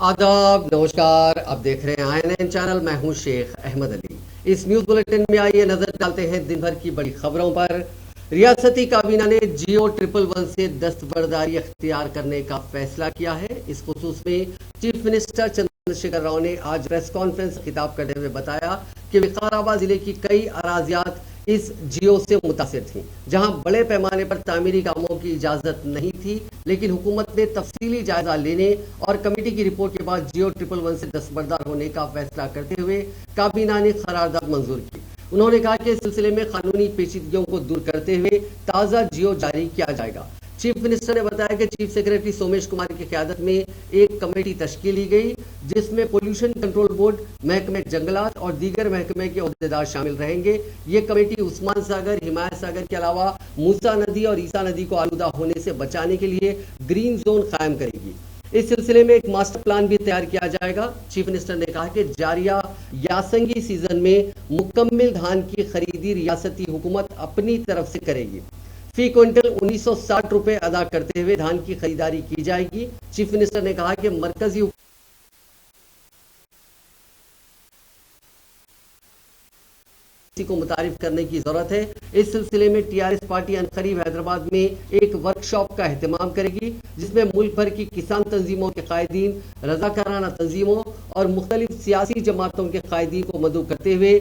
आदाब, नमस्कार। आप देख रहे हैं INN चैनल। मैं हूं शेख अहमद अली। इस न्यूज बुलेटिन में आइए नजर डालते हैं दिन भर की बड़ी खबरों पर। रियासती काबीना ने जियो 111 से दस्तबरदारी अख्तियार करने का फैसला किया है। इस खुसूस में चीफ मिनिस्टर चंद्रशेखर राव ने आज प्रेस कॉन्फ्रेंस खिताब करते हुए बताया कि विकाराबाद जिले की कई अराजियात इस जियो से मुतासिर थी, जहां बड़े पैमाने पर तामीरी कामों की इजाजत नहीं थी, लेकिन हुकूमत ने तफसीली जायजा लेने और कमेटी की रिपोर्ट के बाद जियो 111 से दस्तबरदार होने का फैसला करते हुए काबीना ने करारदाद मंजूर की। उन्होंने कहा कि इस सिलसिले में कानूनी पेचीदगियों को दूर करते हुए ताज़ा जियो जारी किया जाएगा। चीफ मिनिस्टर ने बताया कि चीफ सेक्रेटरी सोमेश कुमार की क़यादत में एक कमेटी तश्कील की गई, जिसमें पोल्यूशन कंट्रोल बोर्ड, महकमे जंगलात और दीगर महकमे के ओहदेदार शामिल रहेंगे। ये कमेटी उस्मान सागर, हिमायत सागर के अलावा मूसा नदी और ईसा नदी को आलूदा होने से बचाने के लिए ग्रीन जोन कायम करेगी। इस सिलसिले में एक मास्टर प्लान भी तैयार किया जाएगा। चीफ मिनिस्टर ने कहा कि जारिया यासंगी सीजन में मुकम्मल धान की खरीदी रियासती हुकूमत अपनी तरफ से करेगी। फी क्विंटल 1960 रुपए अदा करते हुए धान की खरीदारी की जाएगी। चीफ मिनिस्टर ने कहा कि मरकजी को मुतारिफ करने की जरूरत है। इस सिलसिले में टीआरएस पार्टी अनकरीब हैदराबाद में एक वर्कशॉप का एहतमाम करेगी, जिसमें मुल्क भर की किसान तंजीमों के कायदीन, रजाकाराना तंजीमों और मुख्तलिफ सियासी जमातों के कायदीन को मदऊ करते हुए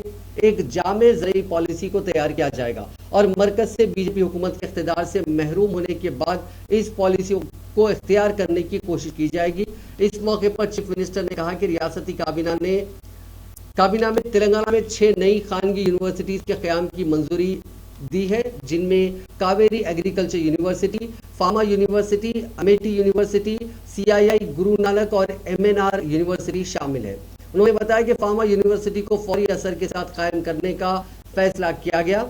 एक जामे ज़रई पॉलिसी को तैयार किया जाएगा और मरकज से बीजेपी हुकूमत के इख्तिदार से महरूम होने के बाद इस पॉलिसी को इख्तियार करने की कोशिश की जाएगी। इस मौके पर चीफ मिनिस्टर ने कहा कि रियासती काबीना में तेलंगाना में 6 नई खानगी यूनिवर्सिटीज के क़याम की मंजूरी दी है, जिनमें Kaveri agriculture university, pharma university, Amethi university, CII Guru Nanak और MNR यूनिवर्सिटी शामिल है। उन्होंने बताया कि फार्मा यूनिवर्सिटी को फौरी असर के साथ कायम करने का फैसला किया गया।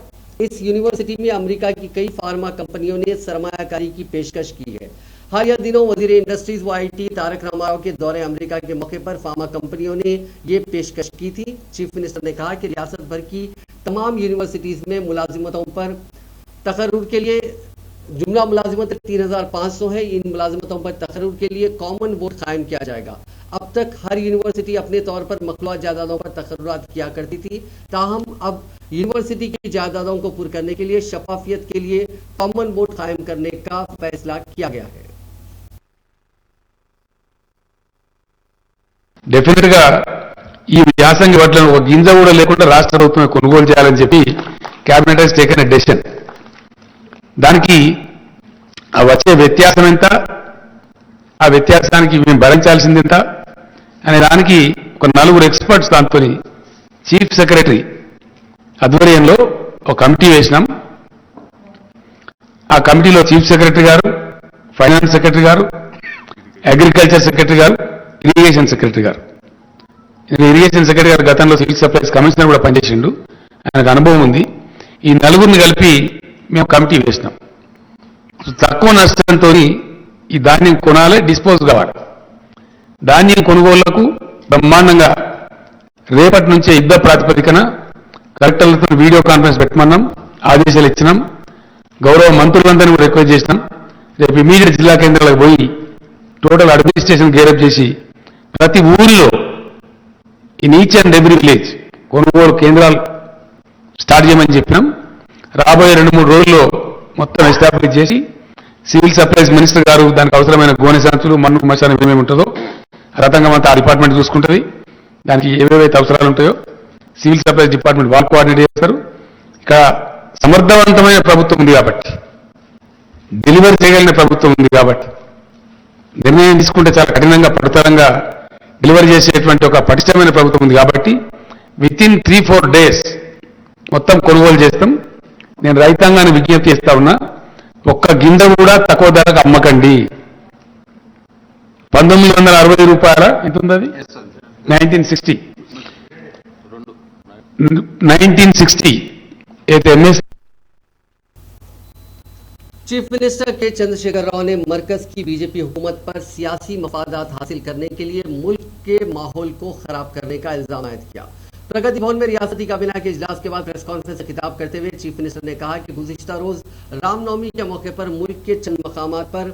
इस यूनिवर्सिटी में अमेरिका की कई फार्मा कंपनियों ने सरमायाकारी की पेशकश की है। हालिया दिनों वजीर इंडस्ट्रीज व IT तारक रामाराव के दौरे अमेरिका के मौके पर फार्मा कंपनियों ने ये पेशकश की थी। चीफ मिनिस्टर ने कहा कि रियासत भर की तमाम यूनिवर्सिटीज में मुलाजिमतों पर तकर्रुर के लिए जुमला मुलाजिमत 3500 है। इन मुलाजिमतों पर तकर्रुर के लिए कॉमन बोर्ड कायम किया जाएगा। अब तक हर यूनिवर्सिटी अपने तौर पर मखलूआ जायदादों पर तकर्रुरात किया करती थी, ताहम अब यूनिवर्सिटी की जायदादों को पूरा करने के लिए शफाफियत के लिए कॉमन बोर्ड कायम करने का फैसला किया गया है। डेफिनेट గా ఈ వ్యాసంగి వడ్లను ఒక గింజ కూడా లేకుండా రాష్ట్ర ప్రభుత్వమే కొనుగోలు చేయాలని చెప్పి cabinet has taken a decision. దానికి వచ్చే వ్యత్యాసం ఎంత, ఆ వ్యత్యాసానికి మేము భరించాల్సింది ఎంత అనే దానికి ఒక 4 ఎక్స్పర్ట్స్ దాంతో చీఫ్ సెక్రటరీ ఆధ్వర్యంలో ఒక కమిటీ వేసినాం. ఆ కమిటీలో చీఫ్ సెక్రటరీ గారు, ఫైనాన్స్ సెక్రటరీ గారు, అగ్రికల్చర్ సెక్రటరీ గారు, ఇరిగేషన్ సెక్రటరీ గారు. ఇరిగేషన్ సెక్రటరీ గారు గతంలో సివిల్ సప్లైస్ కమిషనర్ కూడా పనిచేసిండు, ఆయనకు అనుభవం ఉంది. ఈ 4 కలిపి మేము కమిటీ వేసినాం. తక్కువ నష్టంతో ఈ ధాన్యం కొనాలి, డిస్పోజ్ కావాలి. ధాన్యం కొనుగోళ్లకు బ్రహ్మాండంగా రేపటి నుంచే యుద్ధ ప్రాతిపదికన కలెక్టర్లతో వీడియో కాన్ఫరెన్స్ పెట్టమన్నాం, ఆదేశాలు ఇచ్చినాం. గౌరవ మంత్రులందరినీ కూడా రిక్వెస్ట్ చేసినాం. రేపు ఇమీడియట్ జిల్లా కేంద్రాలకు పోయి టోటల్ అడ్మినిస్ట్రేషన్ గేరప్ చేసి ప్రతి ఊరిలో in each and every village కొనుగోలు కేంద్రాలు స్టార్ట్ చేయమని చెప్పినాం. రాబోయే 2-3 రోజుల్లో మొత్తం ఎస్టాబ్లిష్ చేసి సివిల్ సప్లైస్ మినిస్టర్ గారు దానికి అవసరమైన గోనె సంచులు, మన్ను మశానం ఏమేమి ఉంటుందో రతంగం అంతా ఆ డిపార్ట్మెంట్ చూసుకుంటుంది. దానికి ఏవేవైతే అవసరాలు ఉంటాయో సివిల్ సప్లైస్ డిపార్ట్మెంట్ వాళ్ళు కోఆర్డినేట్ చేస్తారు. ఇక్కడ సమర్థవంతమైన ప్రభుత్వం ఉంది కాబట్టి, డెలివరీ చేయగలిగిన ప్రభుత్వం ఉంది కాబట్టి, నిర్ణయం తీసుకుంటే చాలా కఠినంగా పడుతరంగా డెలివరీ చేసేటువంటి ఒక పటిష్టమైన ప్రభుత్వం ఉంది కాబట్టి వితిన్ 3-4 డేస్ మొత్తం కొనుగోలు చేస్తాం. నేను రైతాంగాన్ని విజ్ఞప్తి చేస్తా ఉన్నా, ఒక్క గింజ కూడా తక్కువ ధరకు అమ్మకండి. 1960 రూపాయల ఎంత ఉంది అది, 1960 అయితే ఎంఎస్. चीफ मिनिस्टर के चंद्रशेखर राव ने मरकज की बीजेपी हुकूमत पर सियासी मफादात हासिल करने के लिए मुल्क के माहौल को खराब करने का इल्जाम आयद किया। प्रगति भवन में रियासती काबीना के इजलास के बाद प्रेस कॉन्फ्रेंस से खिताब करते हुए चीफ मिनिस्टर ने कहा कि गुज़िश्ता रोज रामनवमी के मौके पर मुल्क के चंद मकामात पर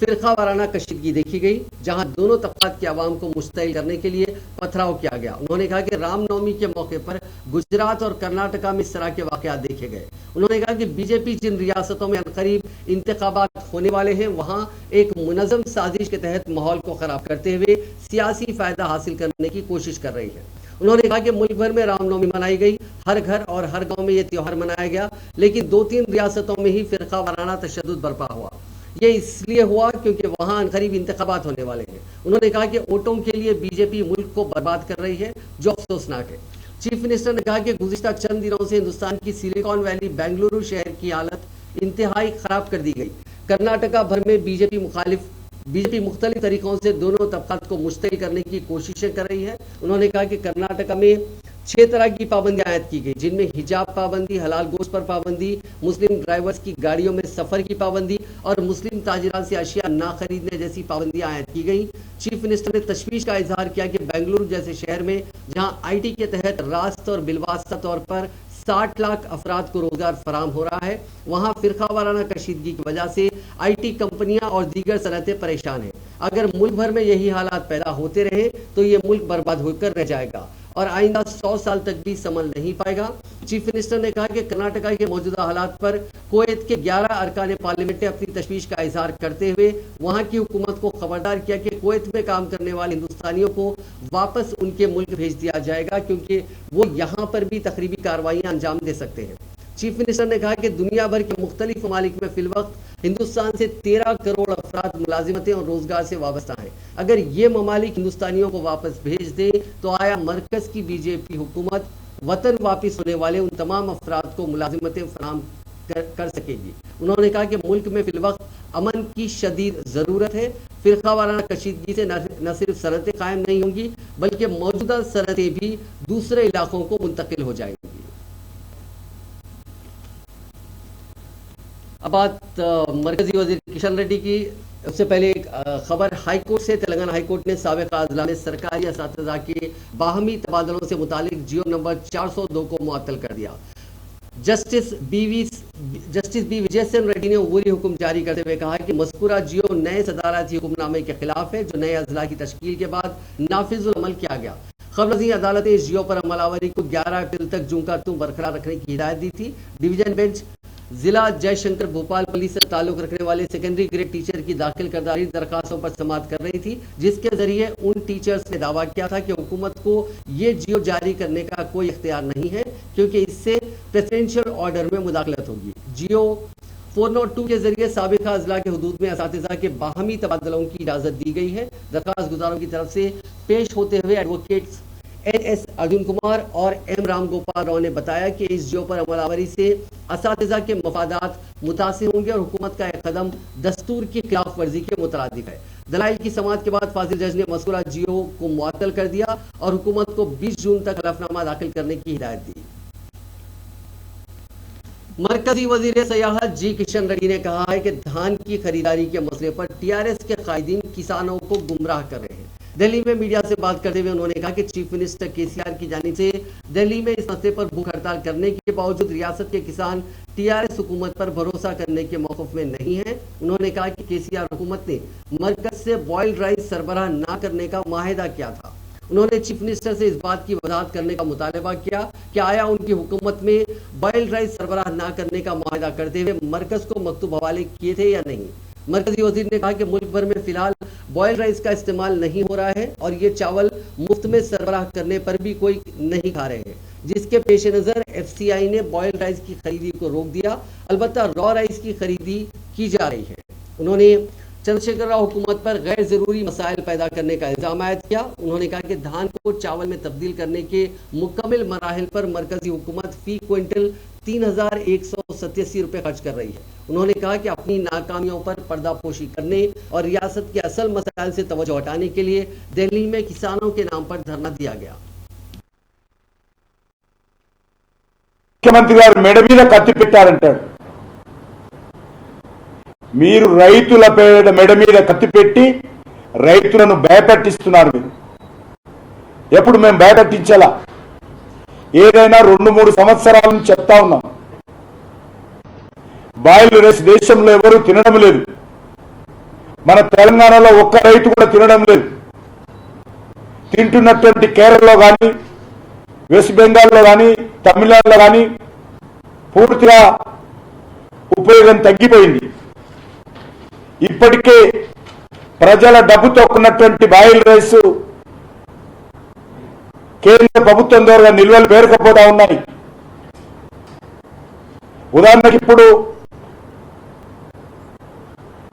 फिरका वाराना कशीदगी देखी गई, जहां दोनों तबकात के अवाम को मुस्तैल करने के लिए पथराव किया गया। उन्होंने कहा कि रामनवमी के मौके पर गुजरात और कर्नाटका में इस तरह के वाकयात देखे गए। उन्होंने कहा कि बीजेपी जिन रियासतों में अनकरीब इंतखाबात होने वाले हैं, वहां एक मुनज़्ज़म साजिश के तहत माहौल को खराब करते हुए सियासी फायदा हासिल करने की कोशिश कर रही है। उन्होंने कहा कि मुल्क भर में रामनवमी मनाई गई, हर घर और हर गांव में यह त्योहार मनाया गया, लेकिन 2-3 रियासतों में ही फिरका वाराना तशद्दुद बर्पा हुआ। ये इसलिए हुआ क्योंकि वहां अनकरीब इंतखाबात होने वाले हैं। उन्होंने कहा कि वोटों के लिए बीजेपी मुल्क को बर्बाद कर रही है, जो अफसोसनाक है। चीफ मिनिस्टर ने कहा कि गुज़िश्ता चंद दिनों से हिंदुस्तान की सिलिकॉन वैली बेंगलुरु शहर की हालत इंतहाई खराब कर दी गई। कर्नाटका भर में बीजेपी मुख्तलिफ तरीकों से दोनों तबकात को मुश्तइल करने की कोशिशें कर रही है। उन्होंने कहा कि कर्नाटका में 6 तरह की पाबंदियां आयद की गई, जिनमें हिजाब पाबंदी, हलाल गोश्त पर पाबंदी, मुस्लिम ड्राइवर्स की गाड़ियों में सफर की पाबंदी और मुस्लिम ताजिरात से अशिया ना खरीदने जैसी पाबंदियां आयद की गई। चीफ मिनिस्टर ने तशवीश का इजहार किया कि बेंगलुरु जैसे शहर में जहां आईटी के तहत रास्त और बिलवास्ता तौर पर 60 लाख अफराद को रोजगार फराम हो रहा है, वहां फिरका वाराना कशीदगी की वजह से आईटी कंपनियां और दीगर सनतें परेशान हैं। अगर मुल्क भर में यही हालात पैदा होते रहे तो ये मुल्क बर्बाद होकर रह जाएगा और आइंदा 100 साल तक भी संभल नहीं पाएगा। चीफ मिनिस्टर ने कहा कि कर्नाटका के मौजूदा हालात पर कुवैत के 11 अरकान पार्लियामेंट ने अपनी तशवीश का इजहार करते हुए वहां की हुकूमत को खबरदार किया कि कुवैत में काम करने वाले हिंदुस्तानियों को वापस उनके मुल्क भेज दिया जाएगा, क्योंकि वो यहाँ पर भी तकरीबी कार्रवाइयां अंजाम दे सकते हैं। चीफ मिनिस्टर ने कहा कि दुनिया भर के मुख्तलिफ ममालिक में फिलवक्त हिंदुस्तान से 13 करोड़ अफराद मुलाजिमतें और रोजगार से वाबस्ता हैं। अगर ये ममालिक हिंदुस्तानियों को वापस भेज दे तो आया मरकज की बीजेपी हुकूमत वतन वापस होने वाले उन तमाम अफराद को मुलाजिमतें फराम कर सकेगी। उन्होंने कहा कि मुल्क में फिलवक्त अमन की शदीद ज़रूरत है। फिरका वाराना कशीदगी से न सिर्फ सनतें कायम नहीं होंगी, बल्कि मौजूदा सनतें भी दूसरे इलाकों को मुंतकिल हो जाएंगी। अब बात मरकजी वजीर किशन रेड्डी की। उससे पहले एक खबर हाईकोर्ट से। तेलंगाना हाईकोर्ट ने साबिक़ अजला में सरकारी असातिज़ा के बाहमी तबादलों से मुतालिक जियो नंबर 402 को मुअत्तल कर दिया। जस्टिस बी विजयसेन रेड्डी ने अबूरी हुक्म जारी करते हुए कहा कि मज़कूरा जियो नए सदारती हुक्मनामे के खिलाफ है, जो नए अजला की तश्कील के बाद नाफिजुल अमल किया गया। क़ब्ल अदालत ने इस जियो पर अमलावरी को 11 अप्रैल तक जूं का तूं बरकरार रखने की हिदायत दी थी। डिवीजन बेंच जिला जयशंकर भोपाल पुलिस से ताल्लुक रखने वाले सेकेंडरी ग्रेड टीचर की दाखिल करदा दरखास्तों पर समाअत कर रही थी, जिसके जरिए उन टीचर्स ने दावा किया था कि हुकूमत को ये जियो जारी करने का कोई इख्तियार नहीं है, क्योंकि इससे प्रेसिडेंशियल ऑर्डर में मुदाखलत होगी। जियो 402 के जरिए साबिक़ा अजला के हुदूद में असातिज़ा के बाहमी तबादलों की इजाज़त दी गई है। दरखास्त गुजारों की तरफ से पेश होते हुए एडवोकेट्स NS अर्जुन कुमार और M राम गोपाल राव ने बताया कि इस जियो पर अमलावरी से असातिज़ा के मफादात मुतासिर होंगे और हुकूमत का एक कदम दस्तूर की खिलाफ वर्जी के मुतरादिफ है। दलाइल की समाअत के बाद फाजिल जज ने मज़कूरा जियो को मुअत्तल कर दिया और हुकूमत को 20 जून तक हलफनामा दाखिल करने की हिदायत दी। मरकजी वजीर सयाहत जी किशन रेड्डी ने कहा है कि धान की खरीदारी के मसले पर TRS के कायदीन किसानों को गुमराह कर रहे हैं। दिल्ली में मीडिया से बात करते हुए उन्होंने कहा कि चीफ मिनिस्टर KCR की जानिब से दिल्ली में इस मसले पर भूख हड़ताल करने के बावजूद रियासत के किसान TRS हुकूमत पर भरोसा करने के मौक़िफ़ में नहीं है। उन्होंने कहा कि KCR हुकूमत ने मरकज से बॉइल्ड राइस सरबराह न करने का माहिदा किया था। उन्होंने चीफ मिनिस्टर से इस बात की वजाहत करने का मुतालबा किया कि आया उनकी हुकूमत में बॉइल्ड राइस सरबराह न करने का माहिदा करते हुए मरकज को मकतूब हवाले किए थे या नहीं। मरकजी वजीर ने कहा कि मुल्क भर में फिलहाल बॉइल्ड राइस का इस्तेमाल नहीं हो रहा है और ये चावल मुफ्त में सरबराह करने पर भी कोई नहीं खा रहे हैं, जिसके पेश नज़र FCI ने बॉइल्ड राइस की खरीदी को रोक दिया। अलबत्ता रॉ राइस की खरीदी की जा रही है। उन्होंने चंद्रशेखर राव हुकूमत पर गैर ज़रूरी मसाइल पैदा करने का इल्ज़ाम आयद किया। उन्होंने कहा कि धान को चावल में तब्दील करने के मुकम्मल मराहिल पर मरकजी हुकूमत फी क्विंटल 3187 रुपये खर्च कर रही है। उन्होंने कहा कि अपनी नाकामियों पर पर्दापोशी करने और रियासत के असल मसाइल से तवज्जो हटाने के लिए दिल्ली में किसानों के नाम पर धरना दिया गया। मुख्यमंत्री गाరు మెడ మీద కత్తి పెట్టారంటాడు. మీరు రైతుల మెడ మీద కత్తి పెట్టి రైతులను భయపెట్టిస్తున్నారు. మీరు ఎప్పుడు మేము భయపెట్టించాలా? ఏదైనా 2-3 సంవత్సరాల నుంచి చెప్తా ఉన్నాం. బాయిల్డ్ రైస్ దేశంలో ఎవరు తినడం లేదు. మన తెలంగాణలో ఒక్క రైతు కూడా తినడం లేదు. తింటున్నటువంటి కేరళలో కానీ, వెస్ట్ బెంగాల్లో కానీ, తమిళనాడులో కానీ పూర్తిగా ఉపయోగం తగ్గిపోయింది. ఇప్పటికే ప్రజల డబ్బుతో ఉన్నటువంటి బాయిల్ రైస్ కేంద్ర ప్రభుత్వం ద్వారా నిల్వలు పేరుకపోతా ఉన్నాయి. ఉదాహరణకి ఇప్పుడు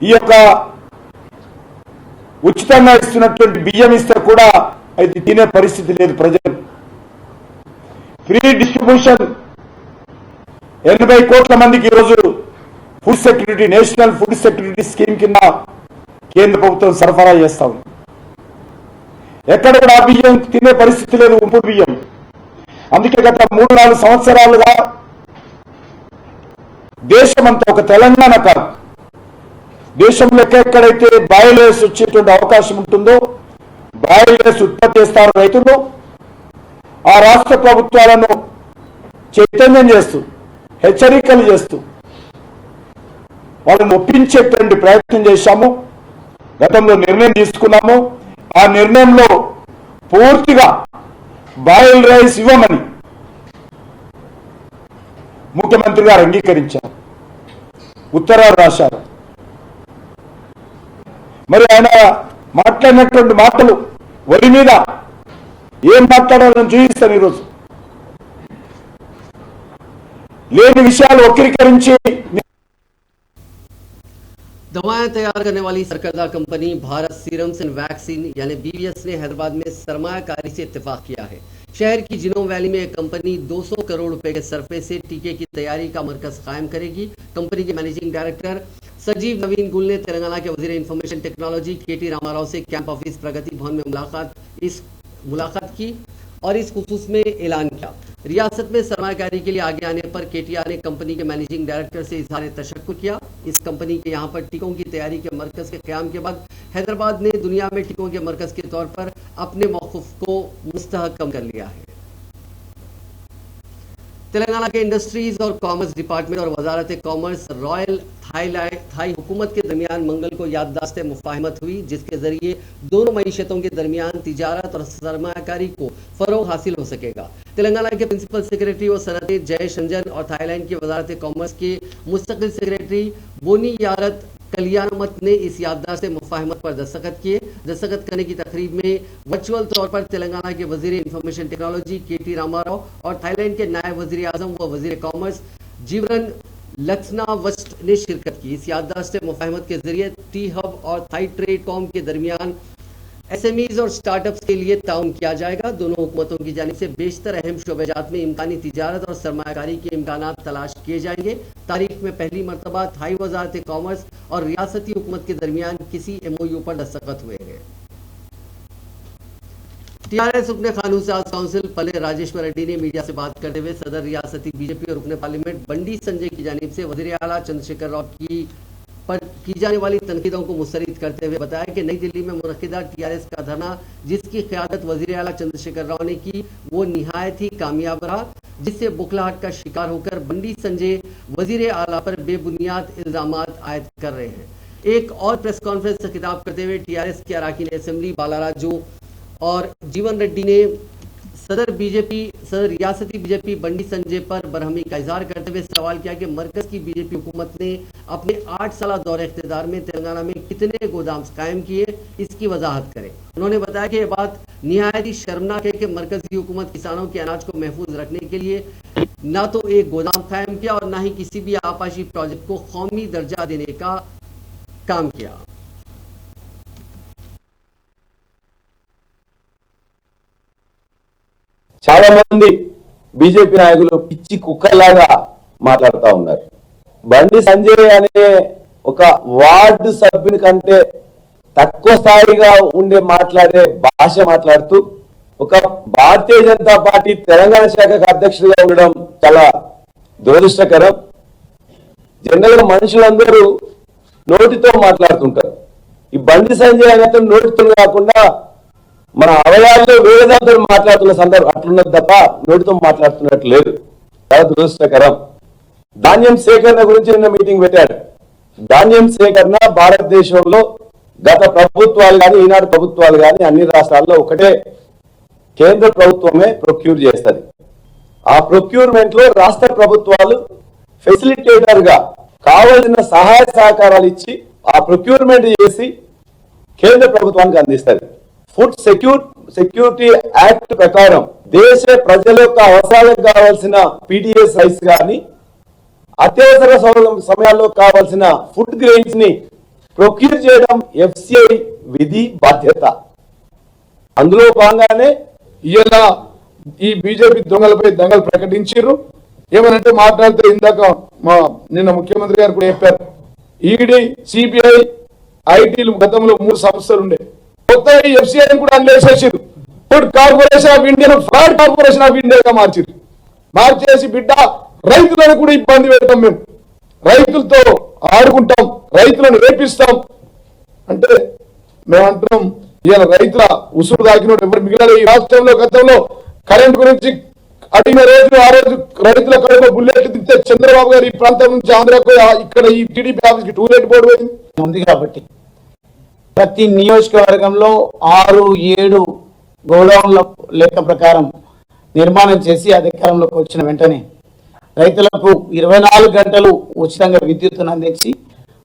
ఈ యొక్క ఉచితంగా ఇస్తున్నటువంటి బియ్యం ఇస్తే కూడా అది తినే పరిస్థితి లేదు ప్రజలు. ఫ్రీ డిస్ట్రిబ్యూషన్ 80 కోట్ల మందికి ఈరోజు food security, national food security scheme కింద కేంద్ర ప్రభుత్వం సరఫరా చేస్తా ఉంది. ఎక్కడ కూడా ఆ బియ్యం తినే పరిస్థితి లేదు, ఉంపుడు బియ్యం. అందుకే గత 3-4 సంవత్సరాలుగా దేశమంతా, ఒక తెలంగాణ కాదు, దేశంలో ఎక్కడైతే బాయిల్ రైస్ వచ్చేటువంటి అవకాశం ఉంటుందో బాయిల్ రైస్ ఉత్పత్తి చేస్తారు రైతులు. ఆ రాష్ట్ర ప్రభుత్వాలను చైతన్యం చేస్తూ, హెచ్చరికలు చేస్తూ వాళ్ళని ఒప్పించేటువంటి ప్రయత్నం చేశాము. గతంలో నిర్ణయం తీసుకున్నాము. ఆ నిర్ణయంలో పూర్తిగా బాయిల్ రైస్ ఇవ్వమని ముఖ్యమంత్రి గారు అంగీకరించారు, ఉత్తరాలు రాశారు. మరి ఆయన మాట్లాడినటువంటి మాటలు వరి మీద ఏం మాట్లాడాలని చూపిస్తాను. ఈరోజు లేని విషయాలు వక్రీకరించి दवाएं तैयार करने वाली सरकर्दा company Bharat serums and vaccine यानी बीवीएस ने हैदराबाद में सरमायाकारी से इत्तेफाक किया है। शहर की जिनोम वैली में एक कंपनी 200 करोड़ रुपए के सरफे से टीके की तैयारी का मरकज कायम करेगी। कंपनी के मैनेजिंग डायरेक्टर सजीव नवीन गुल ने तेलंगाना के वजीर इंफॉर्मेशन टेक्नोलॉजी केटी रामाराव से कैंप ऑफिस प्रगति भवन में मुलाकात की और इस खुसूस में ऐलान किया। रियासत में सरमायाकारी के लिए आगे आने पर केटीआर ने कंपनी के मैनेजिंग डायरेक्टर से इजहार तशक्कुर किया। इस कंपनी के यहाँ पर टीकों की तैयारी के मरकज के क़याम के बाद हैदराबाद ने दुनिया में टीकों के मरकज के तौर पर अपने मौक़िफ़ को मुस्तहकम कर लिया है। तेलंगाना के इंडस्ट्रीज और कॉमर्स डिपार्टमेंट और वजारत कॉमर्स रॉयल थाई हुकूमत के दरमियान मंगल को याददाश्त मुफाहमत हुई, जिसके जरिए दोनों मईशतों के दरमियान तिजारत और सरमायाकारी को फरोग हासिल हो सकेगा। तेलंगाना के प्रिंसिपल सेक्रेटरी और सनत जयेश रंजन और थाईलैंड की वजारत कॉमर्स के मुस्तकिल सेक्रेटरी बोनी यारत कलियानमत ने इस याददाश्त मुफाहमत पर दस्तखत किए। दस्तखत करने की तकरीब में वर्चुअल तौर पर तेलंगाना के वजीर इंफॉर्मेशन टेक्नोलॉजी केटी रामाराव और थाईलैंड के नायब वजीर आजम व वजीर कॉमर्स जीवरन लक्सनावस्ट ने शिरकत की। इस याददाश्त मुफाहमत के जरिए टी हब और थाई ट्रेड कॉम के दरमियान एसएमईज और स्टार्टअप्स के लिए ताउन किया जाएगा। दोनों हुकूमतों की जानिब से बेशतर अहम शोबेजात में इम्कानी तिजारत और सरमायाकारी के इम्कानात तलाश किए जाएंगे। तारीख में पहली मरतबा थाई वजारत कॉमर्स और रियासती हुकूमत के दरमियान किसी MOU पर दस्तखत हुए हैं। टीआरएस रुकन कानून साज काउंसिल पल्ले राजेश्वर रेड्डी ने मीडिया से बात करते हुए सदर रियासती बीजेपी और रुकन पार्लियामेंट बंडी संजय की जानिब से वजीर आला चंद्रशेखर राव पर की जाने वाली तनकीदों को मुस्तरद करते हुए बताया कि नई दिल्ली में मुनक्किदा टीआरएस का धरना जिसकी क़यादत वज़ीर आला चंद्रशेखर राव ने की वो निहायत ही कामयाब रहा, जिससे बुखलाहट का शिकार होकर बंडी संजय वज़ीर आला पर बेबुनियाद इल्ज़ामात आयद कर रहे हैं। एक और प्रेस कॉन्फ्रेंस से खिताब करते हुए टीआरएस के अरकान असेंबली बालाराजू और जीवन रेड्डी ने सदर रियासती बीजेपी बंडी संजय पर बरहमी का इजहार करते हुए सवाल किया कि मरकज की बीजेपी हुकूमत ने अपने 8 साल दौरे इख्तियार में तेलंगाना में कितने गोदाम कायम किए, इसकी वजाहत करें। उन्होंने बताया कि यह बात निहायत ही शर्मनाक है कि मरकजी हुकूमत किसानों के अनाज को महफूज रखने के लिए न तो एक गोदाम कायम किया और न ही किसी भी आपाशी प्रोजेक्ट को कौमी दर्जा देने का काम किया। చాలా మంది బీజేపీ నాయకులు పిచ్చి కుక్కలాగా మాట్లాడుతూ ఉన్నారు. బండి సంజయ్ అనే ఒక వార్డు సభ్యుని కంటే తక్కువ స్థాయిగా ఉండే మాట్లాడే భాష మాట్లాడుతూ ఒక భారతీయ జనతా పార్టీ తెలంగాణ శాఖకు అధ్యక్షుడిగా ఉండడం చాలా దురదృష్టకరం. జనరల్ గా మనుషులందరూ నోటితో మాట్లాడుతుంటారు. ఈ బండి సంజయ్ అనే నోటితో కాకుండా మన అవయాల్లో వేదాంతో మాట్లాడుతున్న సందర్భం అట్లున్నది తప్ప నోటితో మాట్లాడుతున్నట్టు లేదు. చాలా దురదృష్టకరం. ధాన్యం సేకరణ గురించి నిన్న మీటింగ్ పెట్టాడు. ధాన్యం సేకరణ భారతదేశంలో గత ప్రభుత్వాలు కానీ ఈనాడు ప్రభుత్వాలు కానీ అన్ని రాష్ట్రాల్లో ఒకటే కేంద్ర ప్రభుత్వమే ప్రొక్యూర్ చేస్తుంది. ఆ ప్రొక్యూర్మెంట్ లో రాష్ట్ర ప్రభుత్వాలు ఫెసిలిటేటర్ గా కావలసిన సహాయ సహకారాలు ఇచ్చి ఆ ప్రొక్యూర్మెంట్ చేసి కేంద్ర ప్రభుత్వానికి అందిస్తుంది. ఫుడ్ సెక్యూరిటీ యాక్ట్ ప్రకారం దేశ ప్రజల యొక్క అవసరాలకు కావాల్సిన పీడిఎస్ రైస్ కానీ అత్యవసర సమయాల్లో కావాల్సిన ఫుడ్ గ్రెయిన్స్ ని ప్రొక్యూర్ చేయడం ఎఫ్సిఐ విధి బాధ్యత. అందులో భాగంగానే ఇలా ఈ బీజేపీ దొంగలపై దొంగలు ప్రకటించారు. ఏమనంటే మాట్లాడితే ఇందాక నిన్న ముఖ్యమంత్రి గారు కూడా చెప్పారు, ఈడీ, సిబిఐ, ఐటీలు గతంలో 3 సంస్థలు ఉండే, కొత్త ఎఫ్సిఐ కూడా అన్వేషించారు. Food corporation of India fraud corporation of ఇండియాగా మార్చేసి బిడ్డ రైతులను కూడా ఇబ్బంది పెడతాం, మేము రైతులతో ఆడుకుంటాం, రైతులను రేపిస్తాం అంటే మేము అంటున్నాం. ఇవాళ రైతుల ఉసురు దాకినోడు ఎవరు మిగిలిన ఈ రాష్ట్రంలో గతంలో కరెంట్ గురించి అడిగిన రోజు ఆ రోజు రైతుల కడుపు బుల్లెట్లు తింటే చంద్రబాబు గారు ఈ ప్రాంతం నుంచి ఆంధ్రాకు ఇక్కడ ఈ టీడీపీ ఆఫీస్కి టూలెట్ బోర్డు ఉంది. కాబట్టి ప్రతి నియోజకవర్గంలో 6-7 గోడౌన్ల లెక్క ప్రకారం నిర్మాణం చేసి అధికారంలోకి వచ్చిన వెంటనే రైతులకు 24 గంటలు ఉచితంగా విద్యుత్తును అందించి,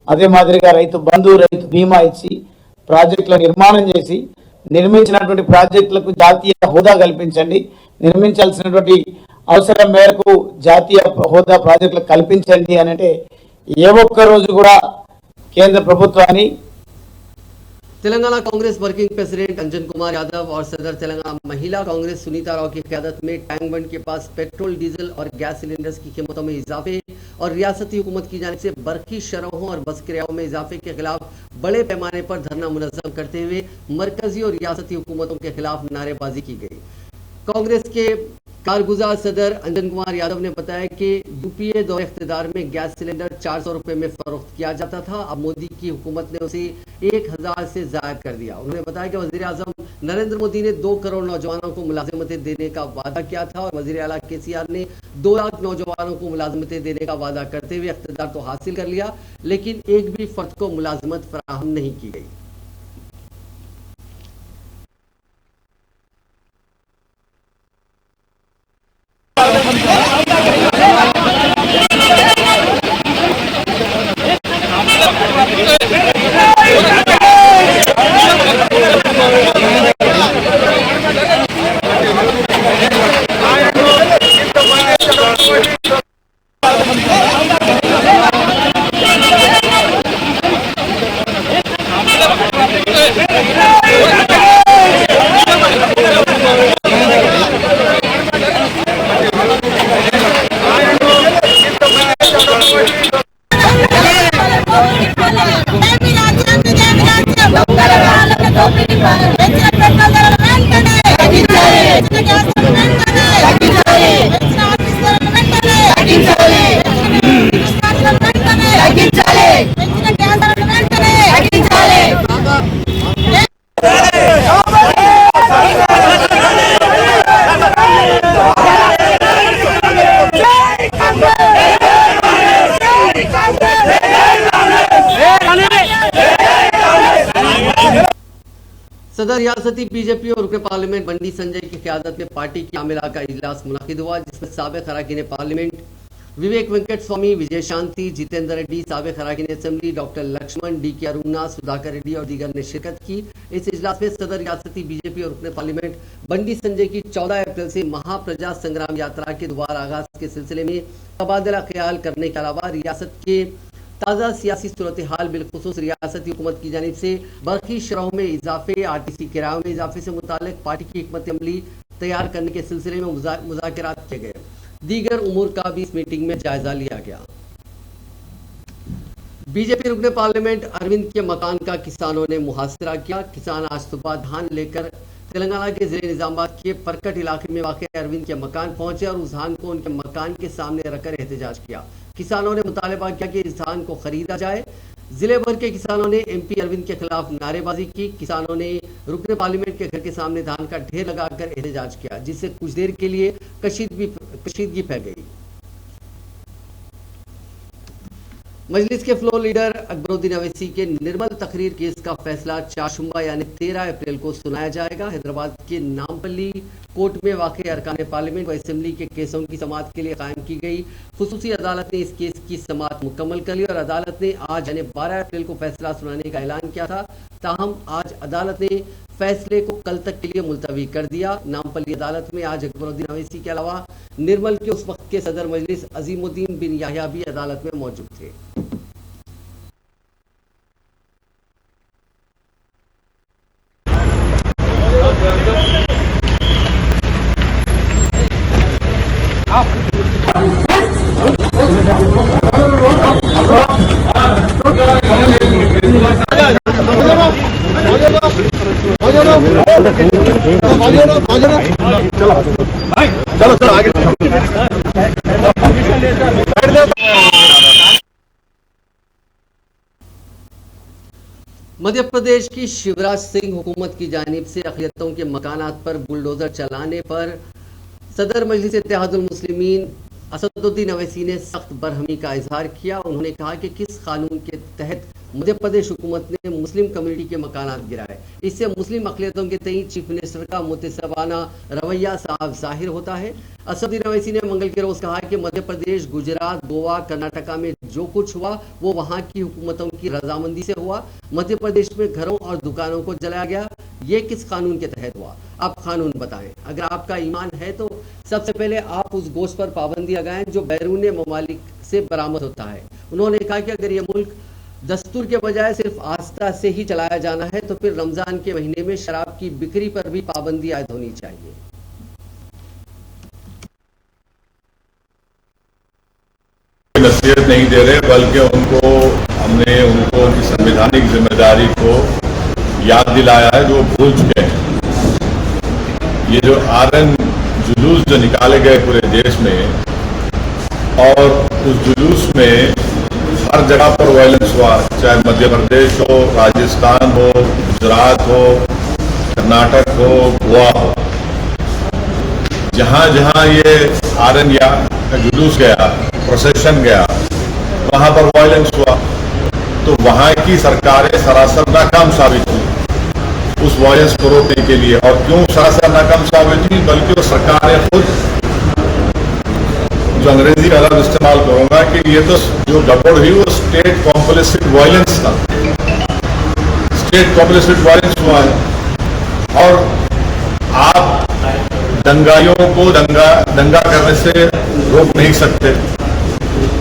అదే మాదిరిగా రైతు బంధు, రైతు బీమా ఇచ్చి ప్రాజెక్టుల నిర్మాణం చేసి నిర్మించినటువంటి ప్రాజెక్టులకు జాతీయ హోదా కల్పించండి, నిర్మించాల్సినటువంటి అవసరం మేరకు జాతీయ హోదా ప్రాజెక్టులకు కల్పించండి అని అంటే ఏ ఒక్క రోజు కూడా కేంద్ర ప్రభుత్వాన్ని तेलंगाना कांग्रेस वर्किंग प्रेसिडेंट अंजन कुमार यादव और सदर तेलंगाना महिला कांग्रेस सुनीता राव की क़यादत में टैंक बंड के पास पेट्रोल, डीजल और गैस सिलेंडर्स की कीमतों में इजाफे और रियासती हुकूमत की जानिब से बरकी शरहों और बस किरायों में इजाफे के खिलाफ बड़े पैमाने पर धरना मुनज़्ज़म करते हुए मरकजी और रियासती हुकूमतों के खिलाफ नारेबाजी की गई। कांग्रेस के कारगुजार सदर अंजन कुमार यादव ने बताया कि यूपीए दौर इख्तिदार में गैस सिलेंडर 400 रुपए में फरोख्त किया जाता था, अब मोदी की हुकूमत ने उसे 1000 से जायद कर दिया। उन्होंने बताया कि वज़ीर आज़म नरेंद्र मोदी ने 2 करोड़ नौजवानों को मुलाजिमतें देने का वादा किया था और वज़ीर आला केसीआर ने 2 लाख नौजवानों को मुलाजिमतें देने का वादा करते हुए इख्तिदार तो हासिल कर लिया, लेकिन एक भी फर्द को मुलाजिमत फराहम नहीं की गई। सदर रियासती बीजेपी और रुकन पार्लियामेंट बंडी संजय की क़यादत में पार्टी की आमिला का इजलास मुनक़िद हुआ, जिसमें साबिक़ अरकान पार्लियामेंट विवेक वेंकट स्वामी, विजय शांति, जितेंद्र रेड्डी, साबिक़ अरकान assembly doctor Laxman, D K. Aruna, Sudhakar Reddy और दीगर ने शिरकत की। इस इजलास में सदर रियासती बीजेपी और रुकन पार्लियामेंट बंडी संजय की 14 अप्रैल से महाप्रजा संग्राम यात्रा के दोबारा आगाज के सिलसिले में तबादला ख्याल करने के अलावा रियासत के ताज़ा सियासी सूरत हाल बिलखुसूस रियासती हुकूमत की जानिब से बरकी शरहों में इजाफे, आरटीसी किरायों में इजाफे से मुतालिक पार्टी की हिकमत अमली तैयार करने के सिलसिले में मुज़ाकरात किए गए। दीगर उमूर का भी इस मीटिंग में जायजा लिया गया। बीजेपी रुकने पार्लियामेंट अरविंद के मकान का किसानों ने मुहासरा किया। किसान आज सुबह धान लेकर तेलंगाना के जिले निजामाबाद के परकट इलाके में वाक़ अरविंद के मकान पहुंचे और उस धान को उनके मकान के सामने रखकर एहतजाज किया। किसानों ने मुतालबा किया कि इस धान को खरीदा जाए। जिले भर के किसानों ने एमपी अरविंद के खिलाफ नारेबाजी की। किसानों ने रुकने पार्लियामेंट के घर के सामने धान का ढेर लगाकर एहतजाज किया, जिससे कुछ देर के लिए कशीदगी फैल गई। मजलिस के फ्लोर लीडर अकबरुद्दीन अवैसी के निर्मल तकरीर केस का फैसला चारशुम्बा यानी 13 अप्रैल को सुनाया जाएगा। हैदराबाद के नामपल्ली कोर्ट में वाक़ अरकान पार्लियामेंट व असेंबली के केसों की समाअत के लिए कायम की गई खुसूसी अदालत ने इस केस की समाअत मुकम्मल कर ली और अदालत ने आज यानी 12 अप्रैल को फैसला सुनाने का ऐलान किया था। ताहम आज अदालत ने फैसले को कल तक के लिए मुलतवी कर दिया। नामपल्ली अदालत में आज अकबरुद्दीन अवैसी के अलावा निर्मल के उस वक्त के सदर मजलिस अजीमुद्दीन बिन याहिया भी अदालत में मौजूद थे। चलो आगे मध्य प्रदेश की शिवराज सिंह हुकूमत की जानिब से अक़लियतों के मकानात पर बुलडोजर चलाने पर सदर मजलिस इत्तेहादुल मुस्लिमीन असदुद्दीन अवैसी ने सख्त बरहमी का इजहार किया। उन्होंने कहा कि किस कानून के तहत मध्य प्रदेश हुकूमत ने मुस्लिम कम्युनिटी के मकानात गिराए, इससे मुस्लिम अक़लियतों के तई चीफ मिनिस्टर का मुतसबाना रवैया साफ जाहिर होता है। असदुद्दीन अवैसी ने मंगल के रोज कहा कि मध्य प्रदेश, गुजरात, गोवा, कर्नाटका में जो कुछ हुआ वो वहाँ की हुकूमतों की रजामंदी से हुआ। मध्य प्रदेश में घरों और दुकानों को जलाया गया, ये किस कानून के तहत हुआ? आप कानून बताएं। अगर आपका ईमान है तो सबसे पहले आप उस गोश्त पर पाबंदी लगाएं जो बैरून ममालिक से बरामद होता है। उन्होंने कहा कि अगर ये मुल्क दस्तूर के बजाय सिर्फ आस्था से ही चलाया जाना है तो फिर रमजान के महीने में शराब की बिक्री पर भी पाबंदी आयद होनी चाहिए। नसीहत नहीं दे रहे बल्कि हमने उनको उनकी संवैधानिक जिम्मेदारी को याद दिलाया है जो भूल चुके हैं। ये जो आरएन जुलूस जो निकाले गए पूरे देश में और उस जुलूस में हर जगह पर वायलेंस हुआ, चाहे मध्य प्रदेश हो, राजस्थान हो, गुजरात हो, कर्नाटक हो, गोवा हो, जहां जहां ये आरएन या जुलूस गया, प्रोसेशन गया, वहां पर वायलेंस हुआ तो वहां की सरकारें सरासर नाकाम साबित हुई उस वायलेंस को रोकने के लिए। और क्यों सरासर नाकाम साबित हुई? बल्कि वो सरकारें खुद, जो अंग्रेजी का लफ्ज इस्तेमाल करूंगा कि ये तो जो गड़बड़ हुई वो स्टेट कॉम्प्लिसिट वायलेंस था, स्टेट कॉम्प्लिसिट वायलेंस हुआ है। और आप दंगाइयों को दंगा करने से रोक नहीं सकते।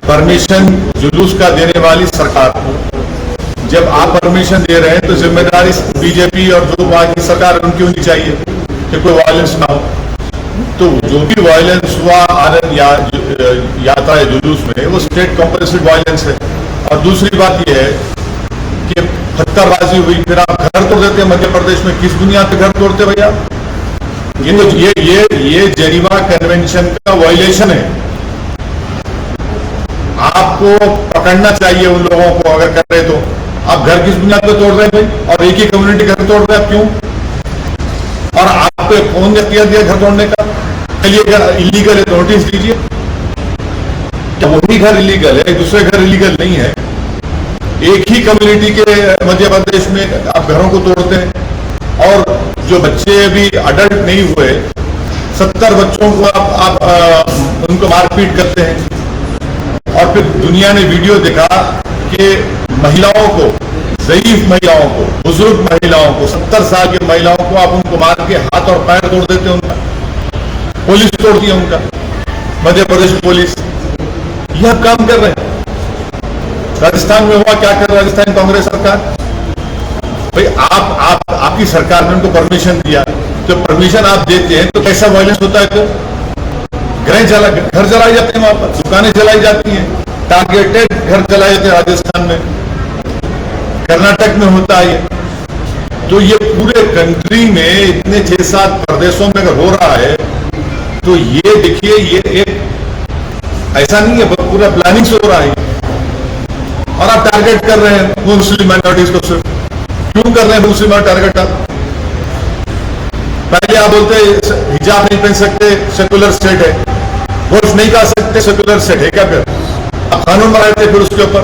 परमिशन जुलूस का देने वाली सरकार को, जब आप परमिशन दे रहे हैं तो जिम्मेदारी बीजेपी और जो वहां की सरकार उनकी होनी चाहिए कि कोई वायलेंस ना हो। तो जो भी वायलेंस हुआ आरएन यात्रा या जुलूस में वो स्टेट कॉम्प्लिसिट वायलेंस है। और दूसरी बात यह है कि पत्थरबाजी हुई, फिर आप घर तोड़ देते हैं। मध्य प्रदेश में किस दुनिया पे घर तोड़ते भैया? ये तो ये जेनीवा कन्वेंशन का वायलेशन है। आपको पकड़ना चाहिए उन लोगों को अगर कर रहे तो। आप घर किस बुनियाद पे तोड़ रहे हैं भाई? और एक ही कम्युनिटी घर तोड़ रहे हैं, आप क्यों? और आप पे कौन किया दिया घर तोड़ने का? चलिए घर इलीगल है तो नोटिस दीजिए। क्या वही घर इलीगल है, दूसरे घर इलीगल नहीं है? एक ही कम्युनिटी के मध्य प्रदेश में आप घरों को तोड़ते हैं और जो बच्चे अभी अडल्ट नहीं हुए 70 बच्चों को आप उनको मारपीट करते हैं। और फिर दुनिया ने वीडियो देखा कि महिलाओं को, ज़ईफ महिलाओं को, बुजुर्ग महिलाओं को, 70 साल की महिलाओं को आप उनको मार के हाथ और पैर तोड़ देते हैं उनका। पुलिस तोड़ती है उनका, मध्य प्रदेश पुलिस। यह काम कर रहे हैं। राजस्थान में हुआ, क्या कर रहा है राजस्थान कांग्रेस सरकार? भाई आपकी सरकार ने उनको परमिशन दिया, तो परमिशन आप देते हैं तो कैसा वायलेंस होता है? तो घर जलाए जाते हैं, वहां पर दुकानें जलाई जाती हैं, टारगेटेड घर जलाए जाते हैं राजस्थान में, कर्नाटक में होता है। तो ये पूरे कंट्री में इतने 6-7 प्रदेशों में अगर हो रहा है तो ये देखिए, ये एक ऐसा नहीं है, पूरा प्लानिंग से हो रहा है। और आप टारगेट कर रहे हैं मुस्लिम माइनॉरिटीज को। सिर्फ क्यों कर रहे हैं मुस्लिम टारगेट? आप पहले आप बोलते हिजाब नहीं पहन सकते, सेकुलर स्टेट है, वोट नहीं कर सकते, सेकुलर स्टेट है क्या? फिर आप कानून बनाए थे फिर उसके ऊपर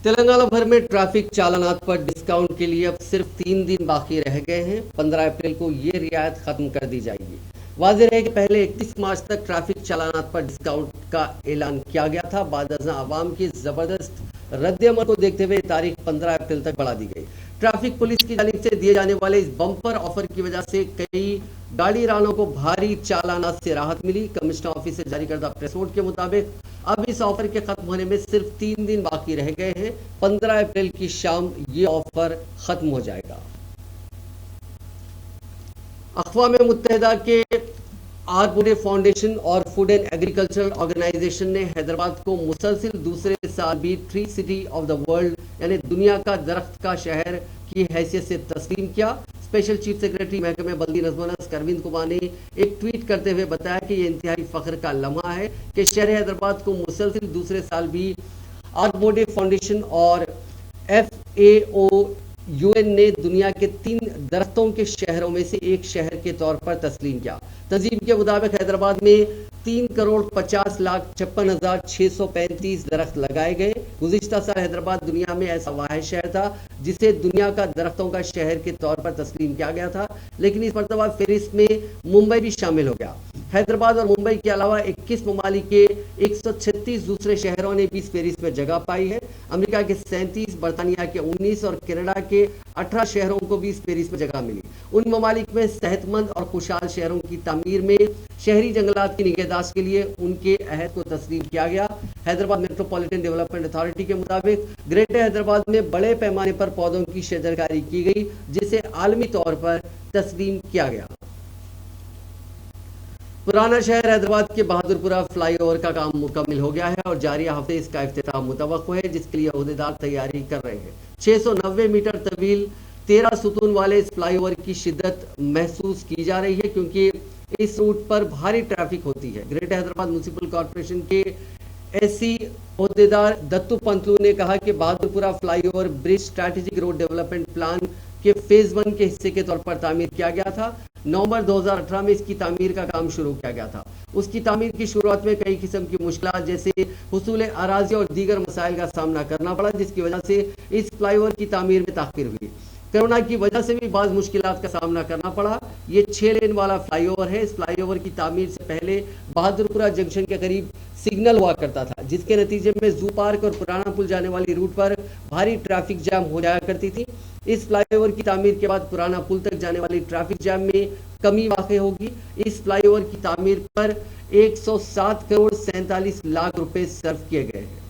तेलंगाना भर में ट्रैफिक चालानात पर डिस्काउंट के लिए अब सिर्फ 3 दिन बाकी रह गए हैं। 15 अप्रैल को ये रियायत खत्म कर दी जाएगी। वाज़ेह है कि पहले 31 मार्च तक ट्रैफिक चालानात पर डिस्काउंट का ऐलान किया गया था। बाद आवाम की जबरदस्त रद्द-ए-अमल को देखते हुए तारीख 15 अप्रैल तक बढ़ा दी गई। ट्रैफिक पुलिस की जानिब से दिए जाने वाले इस बम्पर ऑफर की वजह से कई गाड़ी रानों को भारी चालानात से राहत मिली। कमिश्नर ऑफिस से जारी करदा प्रेस नोट के मुताबिक अब इस ऑफर के खत्म होने में सिर्फ 3 दिन बाकी रह गए हैं। 15 अप्रैल की शाम ये ऑफर खत्म हो जाएगा। अक़वाम मुत्तहिदा के आरबोरे फाउंडेशन और फूड एंड एग्रीकल्चरल ऑर्गेनाइजेशन ने हैदराबाद को मुसलसिल दूसरे साल भी tree city of the world यानी दुनिया का दरख्त का शहर की हैसियत से तस्लीम किया। स्पेशल चीफ सेक्रेटरी महकमे बल्दी नज़्म नस्क अरविंद कुमार ने एक ट्वीट करते हुए बताया कि यह इंतहाई फख्र का लम्हा है कि शहर हैदराबाद को मुसलसिल दूसरे साल भी आरबोरे फाउंडेशन और FAO UN ने दुनिया के 3 दरख्तों के शहरों में से एक शहर के तौर पर तस्लीम किया। तंजीम के मुताबिक हैदराबाद में 3,50,56,635 दरख्त लगाए गए। गुज़िश्ता साल हैदराबाद दुनिया में ऐसा वाहिद शहर था जिसे दुनिया का दरख्तों का शहर के तौर पर तस्लीम किया गया था, लेकिन इस मरतबा फहरिस्त में मुंबई भी शामिल हो गया। हैदराबाद और मुंबई के अलावा 21 ममालिक के 136 दूसरे शहरों ने भी इस फहरिस्त में जगह पाई है। अमेरिका के 37, बरतानिया के 19 और कनाडा के 18 शहरों को भी इस फहरिस्त में जगह मिली। उन ममालिक में सेहतमंद और खुशहाल शहरों की तामीर में शहरी जंगलात की निगहदाश्त के लिए उनके अहद को तस्लीम किया गया। हैदराबाद मेट्रोपॉलिटन डेवलपमेंट अथॉरिटी के मुताबिक ग्रेटर हैदराबाद में बड़े पैमाने पर पौधों की शजरकारी की गई, जिसे आलमी तौर पर तस्लीम किया गया। पुराना शहर हैदराबाद के बहादुरपुरा फ्लाईओवर का काम मुकम्मल हो गया है और जारी हफ्ते इसका इफ्तिताम मुतवक्को है, जिसके लिए ओहदेदार तैयारी कर रहे हैं। 690 मीटर तवील 13 सुतून वाले इस फ्लाईओवर की शिद्दत महसूस की जा रही है क्योंकि इस रूट पर भारी ट्रैफिक होती है। ग्रेटर हैदराबाद म्युनिसिपल कॉर्पोरेशन के SC ओहदेदार दत्तू पंतलू ने कहा कि Bahadurpura flyover bridge strategic road development plan के फेज 1 के हिस्से के तौर पर तामीर किया गया था। नवंबर 2018 में इसकी तामीर का काम शुरू किया गया था। उसकी तामीर की शुरुआत में कई किस्म की मुश्किलात जैसे हुसूल अराजी और दीगर मसाइल का सामना करना पड़ा, जिसकी वजह से इस फ्लाईओवर की तामीर में ताख़ीर हुई। कोरोना की वजह से भी बाज़ मुश्किलात का सामना करना पड़ा। ये 6 लेन वाला फ्लाईओवर है। इस फ्लाईओवर की तामीर से पहले बहादुरपुरा जंक्शन के करीब सिग्नल हुआ करता था, जिसके नतीजे में जू पार्क और पुराना पुल जाने वाली रूट पर भारी ट्रैफिक जैम हो जाया करती थी। इस फ्लाईओवर की तामीर के बाद पुराना पुल तक जाने वाली ट्रैफिक जैम में कमी वाक़ई होगी। इस फ्लाईओवर की तामीर पर 107 करोड़ 47 लाख रुपए सर्व किए गए हैं।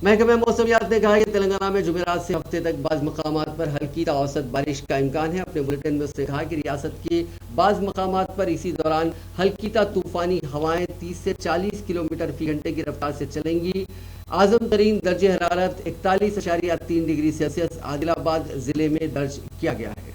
महकमे मौसमियात ने कहा कि तेलंगाना में जुमेरात से हफ्ते तक बाज़ मकामात पर हल्की ता औसत बारिश का इम्कान है। अपने बुलेटिन में उसने कहा कि रियासत के बाज़ मकामात पर इसी दौरान हल्की ता तूफानी हवाएं 30 से 40 किलोमीटर फी घंटे की रफ्तार से चलेंगी। आज़म तरीन दर्ज हरारत 41.3 डिग्री सेल्सियस आदिलाबाद जिले में दर्ज किया गया है।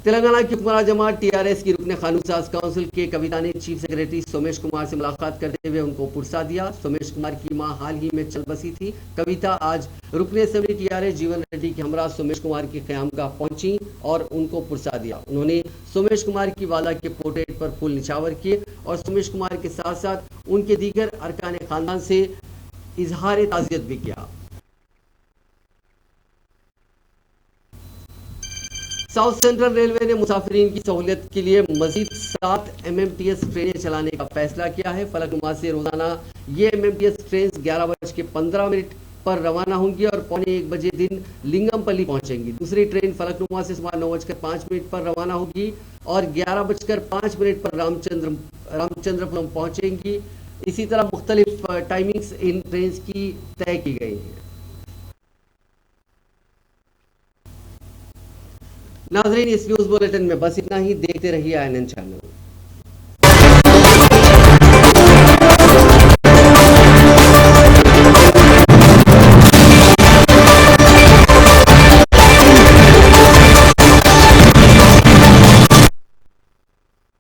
तेलंगाना की हुक्मरान जमात TRS की रुकने कानून साज काउंसिल के कविता ने चीफ सेक्रेटरी सोमेश कुमार से मुलाकात करते हुए उनको पुरसा दिया। सोमेश कुमार की मां हाल ही में चल बसी थी। कविता आज रुकने असेंबली TRS जीवन रेड्डी के हमरा सोमेश कुमार की क़यामगाह पहुंची और उनको पुरसा दिया। उन्होंने सोमेश कुमार की वाला के पोर्ट्रेट पर फूल निछावर किए और सोमेश कुमार के साथ साथ उनके दीगर अरकान खानदान से इजहार ताज़ियत भी किया। साउथ सेंट्रल रेलवे ने मुसाफिरीन की सहूलियत के लिए मजीद 7 MMTS ट्रेनें चलाने का फैसला किया है। फलकनुमा से रोजाना ये MMTS ट्रेन 11:15 पर रवाना होंगी और 1:45 बजे दिन लिंगमपल्ली पहुंचेंगी। दूसरी ट्रेन फलकनुमा से सुबह 9:05 पर रवाना होगी और 11:05 पर रामचंद्रपुरम पहुंचेंगी। इसी तरह मुख्तलिफ टाइमिंग्स इन ट्रेन की तय की गई है। नाज़रीन, इस न्यूज़ बुलेटिन में बस इतना ही। देखते रहिए INN चैनल।